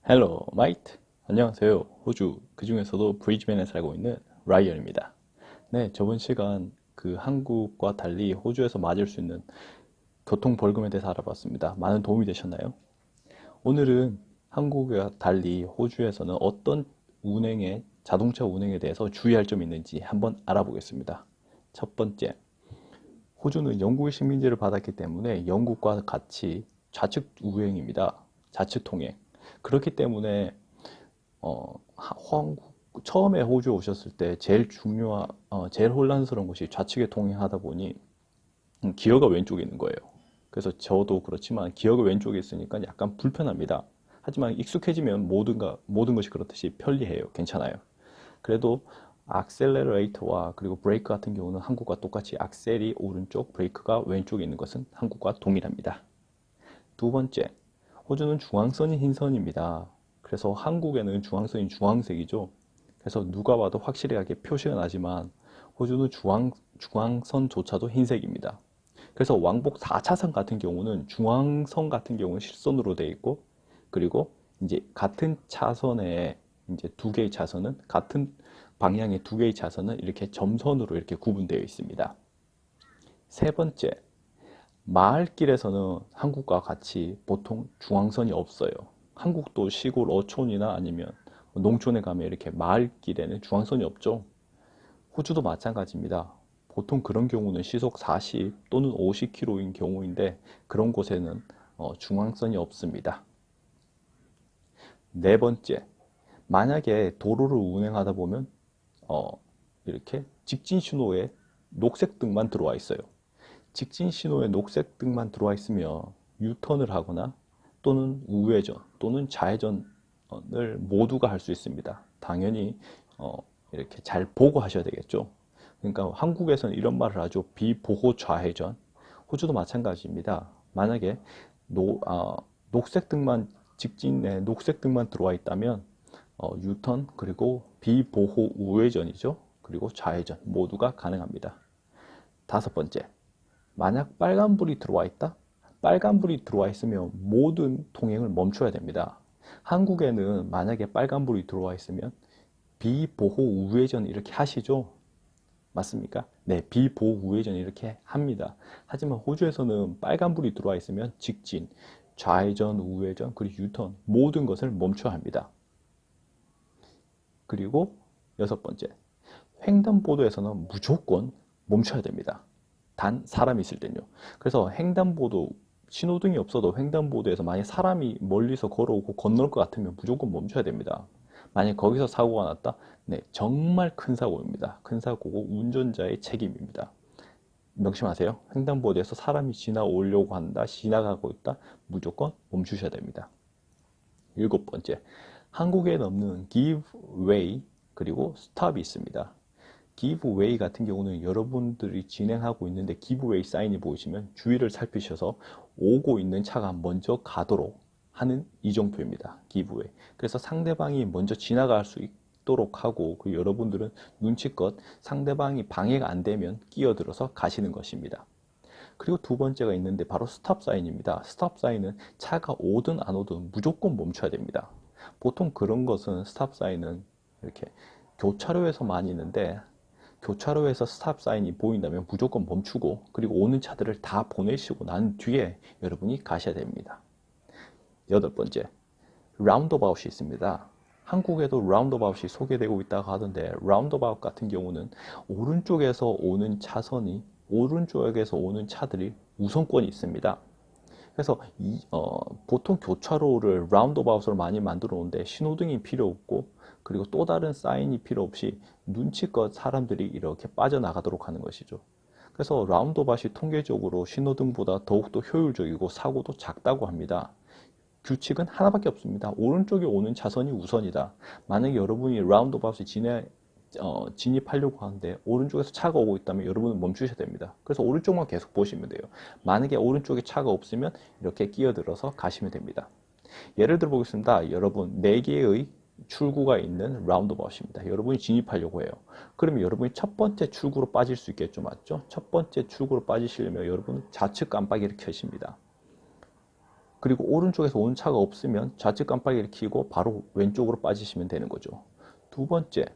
헬로 마이트, 안녕하세요. 호주 그 중에서도 브리즈번에 살고 있는 라이언입니다. 네, 저번 시간 한국과 달리 호주에서 맞을 수 있는 교통 벌금에 대해서 알아봤습니다. 많은 도움이 되셨나요? 오늘은 한국과 달리 호주에서는 어떤 자동차 운행에 대해서 주의할 점이 있는지 한번 알아보겠습니다. 첫 번째, 호주는 영국의 식민지를 받았기 때문에 영국과 같이 좌측 우행입니다. 좌측 통행. 그렇기 때문에 처음에 호주 오셨을 때 제일 혼란스러운 것이 좌측에 통행하다 보니 기어가 왼쪽에 있는 거예요. 그래서 저도 그렇지만 기어가 왼쪽에 있으니까 약간 불편합니다. 하지만 익숙해지면 모든 것이 그렇듯이 편리해요. 괜찮아요. 그래도 악셀레레이터와 그리고 브레이크 같은 경우는 한국과 똑같이 악셀이 오른쪽, 브레이크가 왼쪽에 있는 것은 한국과 동일합니다. 두 번째, 호주는 중앙선이 흰선입니다. 그래서 한국에는 중앙선이 주황색이죠. 그래서 누가 봐도 확실하게 표시가 나지만 호주는 중앙선조차도 흰색입니다. 그래서 왕복 4차선 같은 경우는 중앙선 같은 경우는 실선으로 되어 있고, 그리고 이제 같은 차선에 이제 두 개의 차선은 같은 방향의 두 개의 차선은 이렇게 점선으로 이렇게 구분되어 있습니다. 세 번째, 마을길에서는 한국과 같이 보통 중앙선이 없어요. 한국도 시골 어촌이나 아니면 농촌에 가면 이렇게 마을길에는 중앙선이 없죠. 호주도 마찬가지입니다. 보통 그런 경우는 시속 40 또는 50km인 경우인데 그런 곳에는 중앙선이 없습니다. 네 번째, 만약에 도로를 운행하다 보면 이렇게 직진 신호에 녹색등만 들어와 있어요. 직진 신호에 녹색등만 들어와 있으면 유턴을 하거나 또는 우회전 또는 좌회전을 모두가 할 수 있습니다. 당연히 이렇게 잘 보고 하셔야 되겠죠. 그러니까 한국에서는 이런 말을 하죠. 비보호 좌회전. 호주도 마찬가지입니다. 만약에 녹색등만 직진에 녹색등만 들어와 있다면 유턴 그리고 비보호 우회전이죠. 그리고 좌회전 모두가 가능합니다. 다섯 번째, 만약 빨간불이 들어와 있다? 빨간불이 들어와 있으면 모든 통행을 멈춰야 됩니다. 한국에는 만약에 빨간불이 들어와 있으면 비보호 우회전 이렇게 하시죠? 맞습니까? 네, 비보호 우회전 이렇게 합니다. 하지만 호주에서는 빨간불이 들어와 있으면 직진, 좌회전, 우회전, 그리고 유턴 모든 것을 멈춰야 합니다. 그리고 여섯 번째, 횡단보도에서는 무조건 멈춰야 됩니다. 단 사람이 있을 때요. 그래서 횡단보도 신호등이 없어도 횡단보도에서 만약 사람이 멀리서 걸어오고 건널 것 같으면 무조건 멈춰야 됩니다. 만약 거기서 사고가 났다? 네, 정말 큰 사고입니다. 큰 사고고 운전자의 책임입니다. 명심하세요. 횡단보도에서 사람이 지나오려고 한다, 지나가고 있다, 무조건 멈추셔야 됩니다. 일곱 번째, 한국에는 없는 give way 그리고 stop이 있습니다. give way 같은 경우는 여러분들이 진행하고 있는데 give way 사인이 보이시면 주의를 살피셔서 오고 있는 차가 먼저 가도록 하는 이정표입니다. give way. 그래서 상대방이 먼저 지나갈 수 있도록 하고 그 여러분들은 눈치껏 상대방이 방해가 안 되면 끼어들어서 가시는 것입니다. 그리고 두 번째가 있는데 바로 스톱 사인입니다. 스톱 사인은 차가 오든 안 오든 무조건 멈춰야 됩니다. 보통 그런 것은 스톱 사인은 이렇게 교차로에서 많이 있는데 교차로에서 스탑 사인이 보인다면 무조건 멈추고 그리고 오는 차들을 다 보내시고 난 뒤에 여러분이 가셔야 됩니다. 여덟 번째, 라운드어바웃이 있습니다. 한국에도 라운드어바웃이 소개되고 있다고 하던데 라운드어바웃 같은 경우는 오른쪽에서 오는 차들이 우선권이 있습니다. 그래서 보통 교차로를 라운드어바웃으로 많이 만들어 놓은데 신호등이 필요 없고 그리고 또 다른 사인이 필요 없이 눈치껏 사람들이 이렇게 빠져나가도록 하는 것이죠. 그래서 라운드어바웃이 통계적으로 신호등보다 더욱더 효율적이고 사고도 작다고 합니다. 규칙은 하나밖에 없습니다. 오른쪽에 오는 차선이 우선이다. 만약에 여러분이 라운드어바웃에 진입하려고 하는데 오른쪽에서 차가 오고 있다면 여러분은 멈추셔야 됩니다. 그래서 오른쪽만 계속 보시면 돼요. 만약에 오른쪽에 차가 없으면 이렇게 끼어들어서 가시면 됩니다. 예를 들어 보겠습니다. 여러분 4개의 출구가 있는 라운드어바웃입니다. 여러분이 진입하려고 해요. 그러면 여러분이 첫 번째 출구로 빠질 수 있겠죠, 맞죠? 첫 번째 출구로 빠지시려면 여러분은 좌측 깜빡이를 켜십니다. 그리고 오른쪽에서 오는 차가 없으면 좌측 깜빡이를 켜고 바로 왼쪽으로 빠지시면 되는 거죠. 두 번째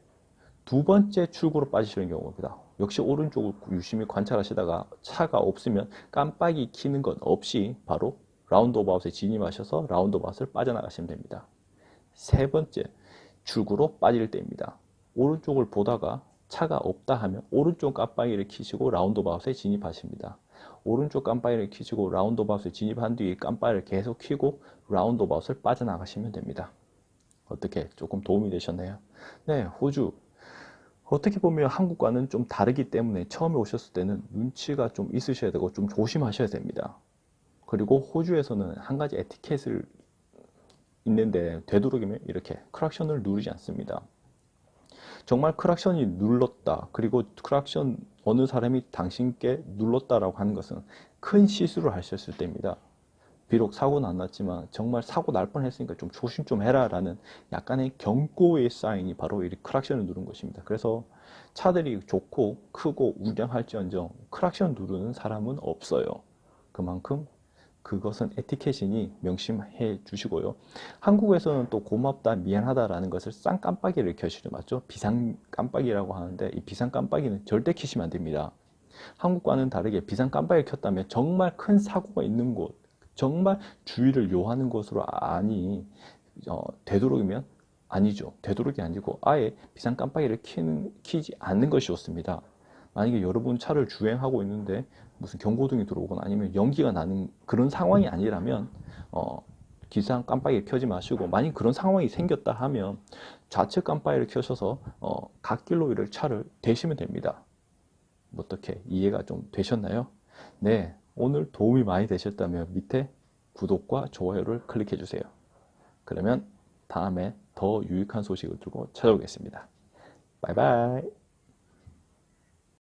출구로 빠지시는 경우입니다. 역시 오른쪽을 유심히 관찰하시다가 차가 없으면 깜빡이 켜는 것 없이 바로 라운드어바웃에 진입하셔서 라운드어바웃을 빠져나가시면 됩니다. 세 번째 출구로 빠질 때입니다. 오른쪽을 보다가 차가 없다 하면 오른쪽 깜빡이를 켜시고 라운드어바웃에 진입하십니다. 오른쪽 깜빡이를 켜시고 라운드어바웃에 진입한 뒤에 깜빡이를 계속 켜고 라운드어바웃을 빠져나가시면 됩니다. 어떻게 조금 도움이 되셨나요? 네, 호주 어떻게 보면 한국과는 좀 다르기 때문에 처음에 오셨을 때는 눈치가 좀 있으셔야 되고 좀 조심하셔야 됩니다. 그리고 호주에서는 한 가지 에티켓을 있는데 되도록이면 이렇게 크락션을 누르지 않습니다. 정말 크락션이 눌렀다, 그리고 크락션 어느 사람이 당신께 눌렀다라고 하는 것은 큰 실수를 하셨을 때입니다. 비록 사고는 안 났지만 정말 사고 날 뻔했으니까 좀 조심 좀 해라 라는 약간의 경고의 사인이 바로 이 크락션을 누른 것입니다. 그래서 차들이 좋고 크고 웅장할지언정 크락션 누르는 사람은 없어요. 그만큼 그것은 에티켓이니 명심해 주시고요. 한국에서는 또 고맙다, 미안하다라는 것을 쌍깜빡이를 켜시죠. 맞죠? 비상 깜빡이라고 하는데 이 비상 깜빡이는 절대 켜시면 안 됩니다. 한국과는 다르게 비상 깜빡이를 켰다면 정말 큰 사고가 있는 곳, 정말 주의를 요하는 곳으로 되도록이면 아니죠. 되도록이 아니고 아예 비상 깜빡이를 켜지 않는 것이 좋습니다. 만약에 여러분 차를 주행하고 있는데 무슨 경고등이 들어오거나 아니면 연기가 나는 그런 상황이 아니라면 기상 깜빡이를 켜지 마시고, 만약 그런 상황이 생겼다 하면 좌측 깜빡이를 켜셔서 갓길로 이를 차를 대시면 됩니다. 어떻게 이해가 좀 되셨나요? 네, 오늘 도움이 많이 되셨다면 밑에 구독과 좋아요를 클릭해 주세요. 그러면 다음에 더 유익한 소식을 들고 찾아오겠습니다. 바이바이.